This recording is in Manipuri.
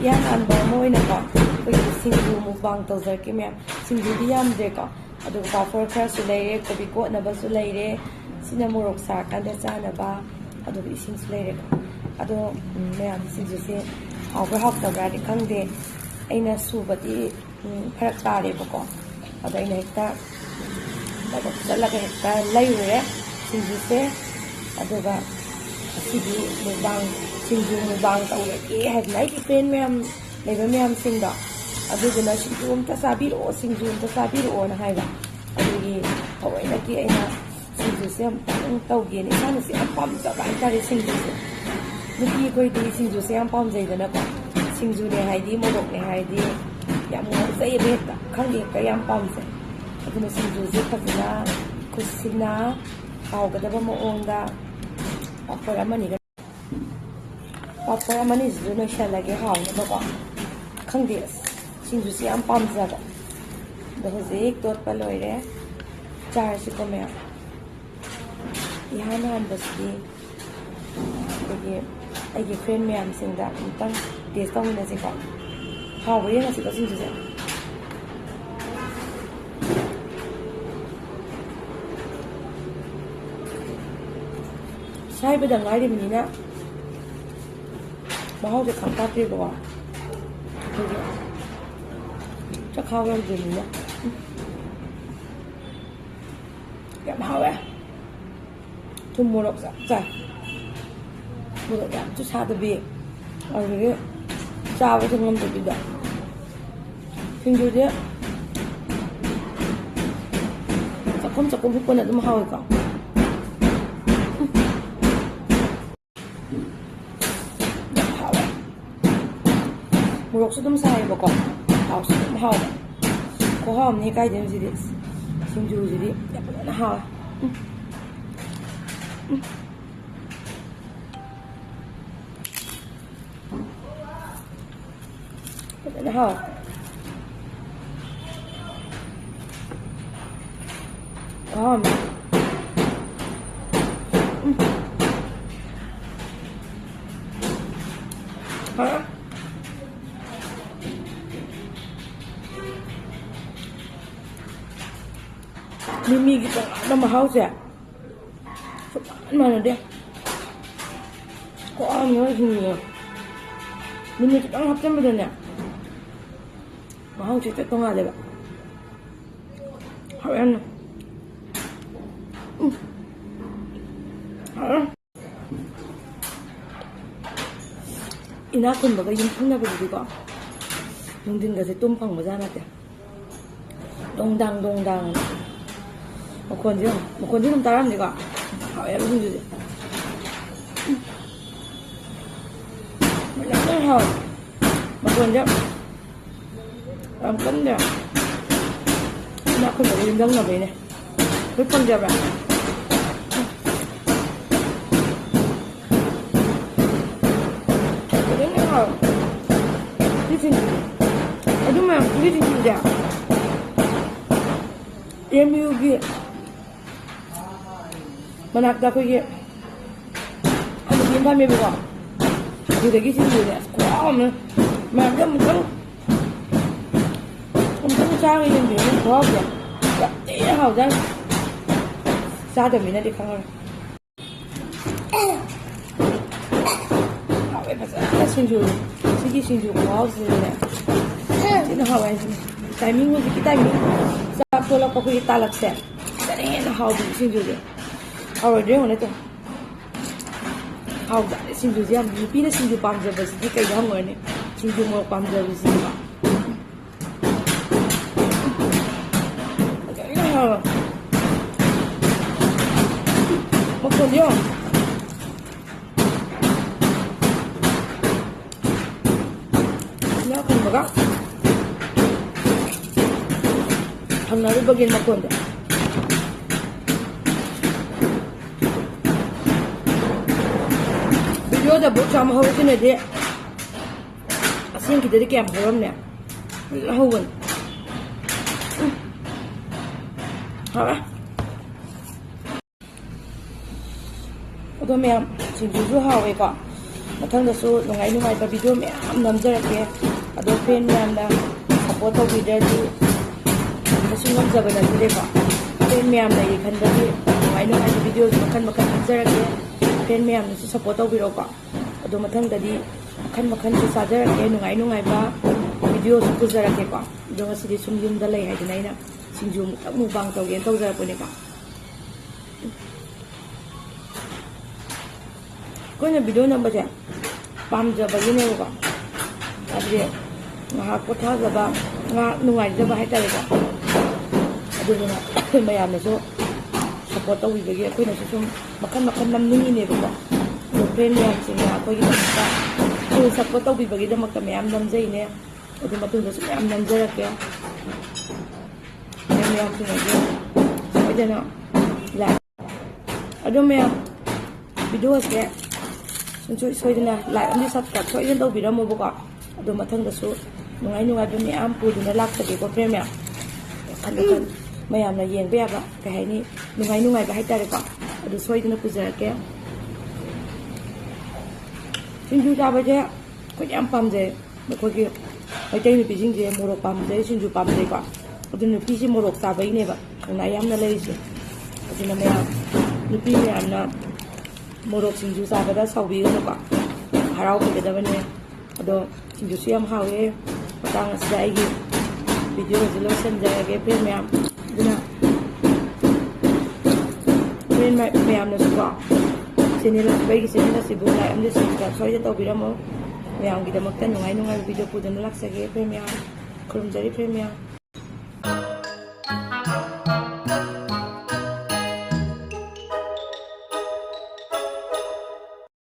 ꯏꯍꯥꯟ ꯍꯥꯟꯕ ꯑꯃ ꯑꯣꯏꯅꯀꯣ ꯑꯩꯈꯣꯏꯒꯤ ꯁꯤꯡꯖꯨ ꯃꯨꯛꯕꯥꯡ ꯇꯧꯖꯔꯛꯀꯦ ꯃꯌꯥꯝ ꯁꯤꯡꯖꯨꯗꯤ ꯌꯥꯝꯗ꯭ꯔꯦꯀꯣ ꯑꯗꯨꯒ ꯄꯥꯐꯣꯔ ꯈꯔꯁꯨ ꯂꯩꯔꯦ ꯀꯣꯕꯤ ꯀꯣꯠꯅꯕꯁꯨ ꯂꯩꯔꯦ ꯁꯤꯅ ꯃꯣꯔꯣꯛ ꯁꯥꯔꯀꯥꯟꯗ ꯆꯥꯅꯕ ꯑꯗꯨꯒ ꯏꯁꯤꯡꯁꯨ ꯂꯩꯔꯦꯀꯣ ꯑꯗꯣ ꯃꯌꯥꯝ ꯁꯤꯡꯖꯨꯁꯦ ꯍꯥꯎꯕ꯭ꯔꯥ ꯍꯥꯎꯇꯕ꯭ꯔꯥꯗꯤ ꯈꯪꯗꯦ ꯑꯩꯅ ꯁꯨꯕꯗꯤ ꯐꯔꯛ ꯇꯥꯔꯦꯕꯀꯣ ꯑꯗꯣ ꯑꯩꯅ ꯍꯦꯛꯇ ꯆꯠꯂꯒ ꯍꯦꯛꯇ ꯂꯩꯔꯨꯔꯦ ꯁꯤꯡꯖꯨꯁꯦ ꯑꯗꯨꯒ ꯑꯁꯤꯗꯤ ꯃꯨꯛꯕꯥꯡ ꯁꯤꯡꯖꯨ ꯃꯨꯛꯕꯥꯡ ꯇꯧꯔꯒꯦ ꯍꯥꯏꯗꯅ ꯑꯩꯒꯤ ꯐ꯭ꯔꯦꯟ ꯃꯌꯥꯝ ꯂꯩꯕ ꯃꯌꯥꯝꯁꯤꯡꯗꯣ ꯑꯗꯨꯗꯨꯅ ꯁꯤꯡꯖු ꯑꯝꯇ ꯆꯥꯕꯤꯔꯛꯑꯣ ꯁꯤꯡꯖු ꯑꯝꯇ ꯆꯥꯕꯤꯔꯛꯑꯣꯅ ꯍꯥꯏꯕ ꯑꯗꯨꯒꯤ ꯊꯑꯣꯏꯅꯀꯤ ꯑꯩꯅ ꯁꯤꯡꯖꯨꯁꯦ ꯑꯃꯨꯛꯇꯪ ꯇꯧꯒꯦꯅ ꯏꯁꯥꯅꯁꯨ ꯌꯥꯝ ꯄꯥꯝꯖꯕ ꯍꯥꯏꯇꯥꯔꯦ ꯁꯤꯡꯖꯨꯁꯦ ꯅꯨꯄꯤ ꯑꯩꯈꯣꯏꯗꯤ ꯁꯤꯡꯖꯨꯁꯦ ꯌꯥꯝ ꯄꯥꯝꯖꯩꯗꯅꯀꯣ ꯁꯤꯡꯖꯨꯅꯦ ꯍꯥꯏꯗꯤ ꯃꯣꯔꯣꯛꯅꯦ ꯍꯥꯏꯗꯤ ꯌꯥꯝ ꯉꯥꯎꯖꯩꯑꯕ ꯍꯦꯛꯇ ꯈꯪꯗꯦ ꯍꯦꯛꯇ ꯌꯥꯝ ꯄꯥꯝꯖꯩ ꯑꯗꯨꯅ ꯁꯤꯡꯖꯨꯁꯦ ꯐꯖꯅ ꯈꯨꯠꯁꯤꯟꯅ ꯍꯥꯎꯒꯗꯕ ꯃꯑꯣꯡꯗ ꯄꯥꯐꯣꯔ ꯑꯃꯅꯤꯁꯤꯁꯨ ꯂꯣꯏꯁꯤꯜꯂꯒꯦ ꯍꯥꯎꯅꯕꯀꯣ ꯈꯪꯗꯦ ꯁꯤꯡꯖꯨꯁꯦ ꯌꯥꯝ ꯄꯥꯝꯖꯕ ꯑꯗꯣ ꯍꯧꯖꯤꯛ ꯇꯣꯠꯄ ꯂꯣꯏꯔꯦ ꯆꯥꯔꯁꯤꯀꯣ ꯃꯌꯥꯝ ꯏꯍꯥꯟ ꯍꯥꯟꯕꯁꯤꯗꯤ ꯑꯩꯒꯤ ꯐ꯭ꯔꯦꯟ ꯃꯌꯥꯝꯁꯤꯡꯗ ꯑꯃꯨꯛꯇꯪ ꯇꯦꯁ ꯇꯧꯃꯤꯟꯅꯁꯤꯀꯣ ꯍꯥꯎꯕ ꯌꯦꯡꯉꯁꯤꯀꯣ ꯁꯤꯡꯖꯨꯁꯦ ꯁꯥꯏꯕꯗ ꯉꯥꯏꯔꯤꯕꯅꯤꯅ ꯃꯍꯥꯎꯁꯦ ꯈꯪꯇꯥꯛꯇꯦꯕꯀꯣ ꯑꯩꯈꯣꯏꯒꯤ ꯆꯈꯥꯎ ꯌꯧꯗ꯭ꯔꯤꯕꯅꯤꯅ ꯌꯥꯝ ꯍꯥꯎꯋꯦ ꯊꯨꯝ ꯃꯣꯔꯣꯛ ꯆꯞ ꯆꯥꯏ ꯃꯣꯔꯣꯛ ꯌꯥꯝꯁꯨ ꯁꯥꯗꯕꯤ ꯑꯗꯨꯗꯒꯤ ꯆꯥꯕꯁꯨ ꯉꯝꯗꯕꯤꯗ ꯁꯤꯡꯖꯨꯁꯦ ꯆꯥꯛꯈꯨꯝ ꯍꯨꯞꯄꯅ ꯑꯗꯨꯝ ꯍꯥꯎꯋꯦꯀꯣ ꯌꯥꯝ ꯍꯥꯎꯋꯦ ꯃꯣꯔꯣꯛꯁꯨ ꯑꯗꯨꯝ ꯁꯥꯏꯌꯦꯕꯀꯣ ꯍꯥꯎꯁꯨ ꯑꯗꯨꯝ ꯍꯥꯎꯋꯦ ꯈꯨꯍꯥꯎ ꯑꯃꯅꯤ ꯀꯥꯏꯗꯩꯅꯣ ꯁꯤꯗꯤ ꯁꯤꯡꯖꯨꯁꯤꯗꯤ ꯌꯥꯝ ꯐꯖꯅ ꯍꯥꯎꯋꯦ فجأة هاو ها mimi gitu ada mahal sih ya mana deh kok aneh sini ya mimi kita ngapin benernya mahal sih itu nggak ada kalian inakun baga yung puna ba dito nung din kasi tumpang ba natin dongdang makonji nung taram di ka kaya ba dito malaki hao makonji ang kanda inakun baga yung dang na ba yun pipang diya ba aduh mah ini tidak yang yugi manakda ko ye ano din ba may buka dito gisin dito wow man ga mukhang sa akin yung din wow ya hao dan sa dami na di kang 신주 시기 신주 고아우스네 진짜 하와이 타이밍 우지 타이밍 사 폴라 거기 탈락세 그래는 하우 신주지 하와이 오늘 또 하우 신주지 한 비비는 신주 밤저 버스 디가 이거 뭐네 신주 뭐 밤저 버스 봐 이거 먹거든요 kumbaga ang narubagin makonda video da bu cham ho tine de asin ki de kem horam ne howan ha odo me sinju ju ha we ka ꯃꯊꯪꯗꯁꯨ ꯅꯨꯡꯉꯥꯏꯕ ꯚꯤꯗꯤꯑꯣ ꯃꯌꯥꯝ ꯅꯝꯖꯔꯛꯀꯦ ꯑꯗꯣ ꯐ꯭ꯔꯦꯟ ꯃꯌꯥꯝꯅ ꯁꯞꯄꯣꯔꯠ ꯇꯧꯕꯤꯗ꯭ꯔꯗꯤ ꯀꯩꯁꯨ ꯉꯝꯖꯕ ꯅꯠꯇꯦꯀꯣ ꯐ꯭ꯔꯦꯟ ꯃꯌꯥꯝ ꯂꯩꯔꯤ ꯈꯟꯕꯒꯤ ꯅꯨꯡꯉꯥꯏꯕ ꯚꯤꯗꯤꯑꯣꯁꯨ ꯃꯈꯜ ꯅꯝꯖꯔꯛꯀꯦ ꯐ꯭ꯔꯦꯟ ꯃꯌꯥꯝꯅꯁꯨ ꯁꯞꯄꯣꯔꯠ ꯇꯧꯕꯤꯔꯣꯀꯣ ꯑꯗꯣ ꯃꯊꯪꯗꯗꯤ ꯃꯈꯜꯁꯨ ꯆꯥꯖꯔꯛꯀꯦ ꯅꯨꯡꯉꯥꯏꯕ ꯚꯤꯗꯤꯑꯣꯁꯨ ꯄꯨꯖꯔꯛꯀꯦꯀꯣ ꯑꯗꯣ ꯉꯁꯤꯗꯤ ꯁꯨꯝ ꯌꯨꯝꯗ ꯂꯩ ꯍꯥꯏꯗꯅ ꯑꯩꯅ ꯁꯤꯡꯖꯨ ꯃꯨꯛꯕꯥꯡ ꯇꯧꯒꯦꯅ ꯇꯧꯖꯔꯛꯄꯅꯦꯀꯣ ꯑꯩꯈꯣꯏꯅ ꯚꯤꯗꯤꯑꯣ ꯅꯝꯕꯁꯦ ꯄꯥꯝꯖꯕꯒꯤꯅꯦꯕꯀꯣ ꯍꯥꯏꯕꯗꯤ ꯉꯥꯏꯍꯥꯛ ꯄꯣꯊꯥꯖꯕ ꯉꯥꯏꯍꯥꯛ ꯅꯨꯡꯉꯥꯏꯖꯕ ꯍꯥꯏꯇꯥꯔꯦꯀꯣ ꯑꯗꯨꯗꯨꯅ ꯃꯌꯥꯝꯅꯁꯨ ꯁꯞꯄꯣꯔꯠ ꯇꯧꯕꯤꯕꯒꯤ ꯑꯩꯈꯣꯏꯅꯁꯨ ꯁꯨꯝ ꯃꯈꯜ ꯅꯝꯅꯤꯡꯉꯤꯅꯦꯕꯀꯣ ꯑꯗꯣ ꯐ꯭ꯔꯦꯟ ꯃꯌꯥꯝꯁꯤꯡꯅ ꯑꯩꯈꯣꯏꯒꯤꯗꯃꯛꯇ ꯁꯞꯄꯣꯔꯠ ꯇꯧꯕꯤꯕꯒꯤꯗꯃꯛꯇ ꯃꯌꯥꯝ ꯅꯝꯖꯩꯅꯦ ꯑꯗꯨ ꯃꯇꯨꯡꯗꯁꯨ ꯃꯌꯥꯝ ꯅꯝꯖꯔꯛꯀꯦ ꯃꯌꯥꯝꯁꯤꯡꯅꯁꯨ ꯁꯣꯏꯗꯅ ꯂꯥꯏꯛ ꯑꯗꯨ ꯃꯌꯥꯝ ꯚꯤꯗꯤꯑꯣꯁꯦ ꯁꯨꯡꯁꯣꯏ ꯁꯣꯏꯗꯅ ꯂꯥꯏꯛ ꯑꯃꯗꯤ ꯁꯕꯁꯀ꯭ꯔꯥꯏꯕ ꯁꯣꯏꯗꯅ ꯇꯧꯕꯤꯔꯝꯃꯣꯕꯀꯣ ꯑꯗꯣ ꯃꯊꯪꯗꯁꯨ ꯅꯨꯡꯉꯥꯏꯕ ꯃꯌꯥꯝ ꯄꯨꯗꯨꯅ ꯂꯥꯛꯆꯒꯦꯀꯣ ꯐ꯭ꯔꯦꯟ ꯃꯌꯥꯝ ꯃꯈꯜ ꯃꯌꯥꯝꯅ ꯌꯦꯡꯕ ꯌꯥꯕ ꯀꯩ ꯍꯥꯏꯅꯤ ꯅꯨꯡꯉꯥꯏꯕ ꯍꯥꯏꯇꯥꯔꯦꯀꯣ ꯑꯗꯨ ꯁꯣꯏꯗꯅ ꯄꯨꯖꯔꯛꯀꯦ ꯁꯤꯡꯖꯨ ꯆꯥꯕꯁꯦ ꯑꯩꯈꯣꯏꯅ ꯌꯥꯝ ꯄꯥꯝꯖꯩ ꯑꯩꯈꯣꯏꯒꯤ ꯃꯩꯇꯩ ꯅꯨꯄꯤꯁꯤꯡꯁꯦ ꯃꯣꯔꯣꯛ ꯄꯥꯝꯖꯩ ꯁꯤꯡꯖꯨ ꯄꯥꯝꯖꯩꯀꯣ ꯑꯗꯨ ꯅꯨꯄꯤꯁꯦ ꯃꯣꯔꯣꯛ ꯆꯥꯕꯩꯅꯦꯕ ꯈꯪꯅꯥ ꯌꯥꯝꯅ ꯂꯩꯔꯤꯁꯦ ꯑꯗꯨꯅ ꯅꯨꯄꯤ ꯃꯌꯥꯝꯅ ꯃꯣꯔꯣꯛ ꯁꯤꯡꯖꯨ ꯆꯥꯕꯗ ꯁꯥꯎꯕꯤꯒꯅꯨꯀꯣ ꯍꯔꯥꯎꯕꯤꯒꯗꯕꯅꯦ ꯑꯗꯣ ꯁꯤꯡꯖꯨꯁꯨ ꯌꯥꯝ ꯍꯥꯎꯋꯦ ꯃꯇꯥꯡ ꯑꯁꯤꯗ ꯑꯩꯒꯤ ꯚꯤꯗꯤꯑꯣꯁꯦ ꯂꯣꯏꯁꯤꯟꯖꯔꯒꯦ ꯐ꯭ꯔꯦꯟ ꯃꯌꯥꯝ ꯑꯗꯨꯅ ꯐ꯭ꯔꯦꯟ ꯃꯌꯥꯝꯅꯁꯨꯀꯣ ꯑꯩꯒꯤ ꯆꯦꯅꯦꯜ ꯑꯁꯤꯕꯨ ꯂꯥꯏꯛ ꯑꯃꯗꯤ ꯁꯕꯁꯀ꯭ꯔꯥꯏꯕ ꯁꯣꯏꯗꯅ ꯇꯧꯕꯤꯔꯝꯃꯣ ꯃꯌꯥꯝꯒꯤꯗꯃꯛꯇ ꯅꯨꯡꯉꯥꯏꯕ ꯚꯤꯗꯤꯑꯣ ꯄꯨꯗꯨꯅ ꯂꯥꯛꯆꯒꯦ ꯐ꯭ꯔꯦꯟ ꯃꯌꯥꯝ ꯈꯨꯔꯨꯝꯖꯔꯤ ꯐ꯭ꯔꯦꯟ ꯃꯌꯥꯝ